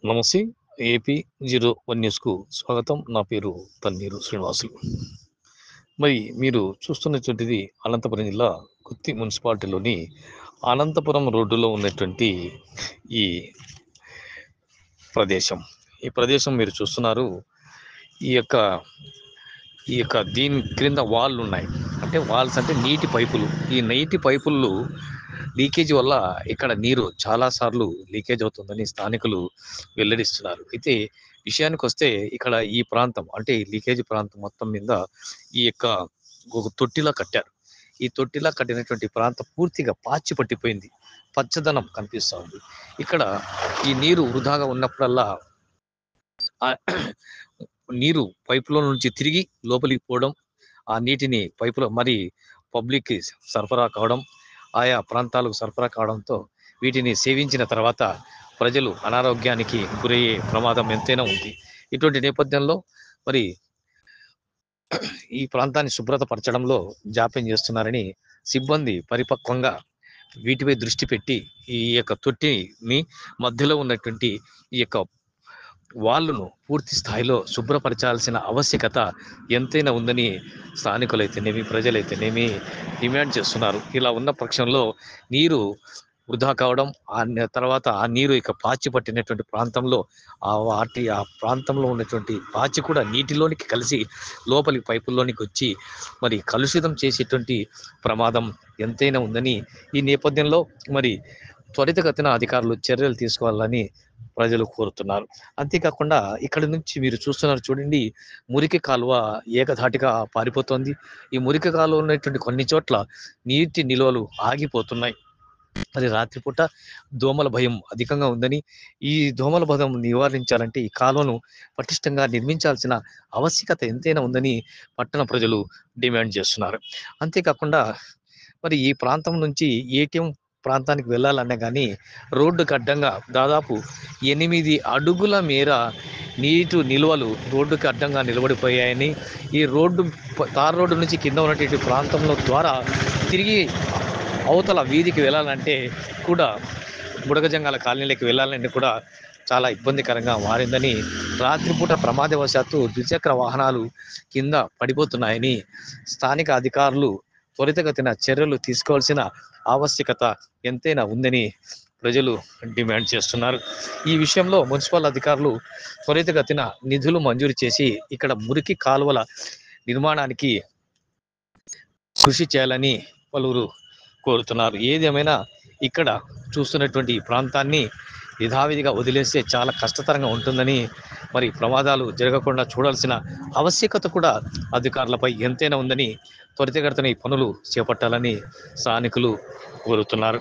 నమస్తే. ఏపీ 01 న్యూస్‌కు స్వాగతం. నా పేరు తన్నీరు శ్రీనివాసులు. మరి మీరు చూస్తున్నటువంటిది అనంతపురం జిల్లా గుత్తి మున్సిపాలిటీలోని అనంతపురం రోడ్డులో ఉన్నటువంటి ఈ ప్రదేశం. ఈ ప్రదేశం మీరు చూస్తున్నారు. ఈ యొక్క దీని క్రింద వాల్లు ఉన్నాయి. అంటే వాల్స్ అంటే నీటి పైపులు. ఈ నీటి పైపులు లీకేజ్ వల్ల ఇక్కడ నీరు చాలా సార్లు లీకేజ్ అవుతుందని స్థానికులు వెల్లడిస్తున్నారు. అయితే విషయానికొస్తే ఇక్కడ ఈ ప్రాంతం అంటే ఈ లీకేజ్ ప్రాంతం మొత్తం మీద ఈ యొక్క ఒక తొట్టిలా కట్టారు. ఈ తొట్టిలా కట్టినటువంటి ప్రాంతం పూర్తిగా పాచి పట్టిపోయింది. పచ్చదనం కనిపిస్తా ఉంది. ఇక్కడ ఈ నీరు వృధాగా ఉన్నప్పుడల్లా నీరు పైపులో నుంచి తిరిగి లోపలికి పోవడం, ఆ నీటిని పైపులో మరి పబ్లిక్‌కి సరఫరా కావడం, ఆయా ప్రాంతాలకు సరఫరా కావడంతో వీటిని సేవించిన తర్వాత ప్రజలు అనారోగ్యానికి గురయ్యే ప్రమాదం ఎంతైనా ఉంది. ఇటువంటి నేపథ్యంలో మరి ఈ ప్రాంతాన్ని శుభ్రత పరచడంలో జాప్యం చేస్తున్నారని సిబ్బంది పరిపక్వంగా వీటిపై దృష్టి పెట్టి ఈ యొక్క తొట్టిని మధ్యలో ఉన్నటువంటి ఈ యొక్క వాళ్ళను పూర్తి స్థాయిలో శుభ్రపరచాల్సిన ఆవశ్యకత ఎంతైనా ఉందని స్థానికులైతేనేమి, ప్రజలైతేనేమి డిమాండ్ చేస్తున్నారు. ఇలా ఉన్న పక్షంలో నీరు వృధా కావడం, తర్వాత ఆ నీరు ఇక పాచి పట్టినటువంటి ప్రాంతంలో ఆ ప్రాంతంలో ఉన్నటువంటి పాచి కూడా నీటిలోనికి కలిసి లోపలి పైపుల్లోనికి వచ్చి మరి కలుషితం చేసేటువంటి ప్రమాదం ఎంతైనా ఉందని ఈ నేపథ్యంలో మరి త్వరితగతిన అధికారులు చర్యలు తీసుకోవాలని ప్రజలు కోరుతున్నారు. అంతేకాకుండా ఇక్కడ నుంచి మీరు చూస్తున్నారు చూడండి, మురికి కాలువ ఏకధాటిగా పారిపోతోంది. ఈ మురికి కాలువ ఉన్నటువంటి కొన్ని చోట్ల నీటి నిల్వలు ఆగిపోతున్నాయి. మరి రాత్రిపూట దోమల భయం అధికంగా ఉందని, ఈ దోమల భయం నివారించాలంటే ఈ కాలువను పటిష్టంగా నిర్మించాల్సిన ఆవశ్యకత ఎంతైనా ఉందని పట్టణ ప్రజలు డిమాండ్ చేస్తున్నారు. అంతేకాకుండా మరి ఈ ప్రాంతం నుంచి ఏటీఎం ప్రాంతానికి వెళ్ళాలన్నా కానీ రోడ్డుకు అడ్డంగా దాదాపు 8 అడుగుల మేర నీటి నిల్వలు రోడ్డుకు అడ్డంగా నిలబడిపోయాయని, ఈ తార్ రోడ్డు నుంచి కింద ఉన్నటువంటి ప్రాంతంలో ద్వారా తిరిగి అవతల వీధికి వెళ్ళాలంటే కూడా బుడగజంగాల కాలనీలోకి వెళ్ళాలంటే కూడా చాలా ఇబ్బందికరంగా మారిందని, రాత్రిపూట ప్రమాదవశాత్తు ద్విచక్ర వాహనాలు కింద పడిపోతున్నాయని స్థానిక అధికారులు త్వరితగతిన చర్యలు తీసుకోవాల్సిన ఆవశ్యకత ఎంతైనా ఉందని ప్రజలు డిమాండ్ చేస్తున్నారు. ఈ విషయంలో మున్సిపల్ అధికారులు త్వరితగతిన నిధులు మంజూరు చేసి ఇక్కడ మురికి కాలువల నిర్మాణానికి కృషి చేయాలని పలువురు కోరుతున్నారు. ఏదేమైనా ఇక్కడ చూస్తున్నటువంటి ఈ ప్రాంతాన్ని యథావిధిగా వదిలేస్తే చాలా కష్టతరంగా ఉంటుందని, మరి ప్రమాదాలు జరగకుండా చూడాల్సిన ఆవశ్యకత కూడా అధికారులపై ఎంతైనా ఉందని, త్వరితగతిన ఈ పనులు చేపట్టాలని స్థానికులు కోరుతున్నారు.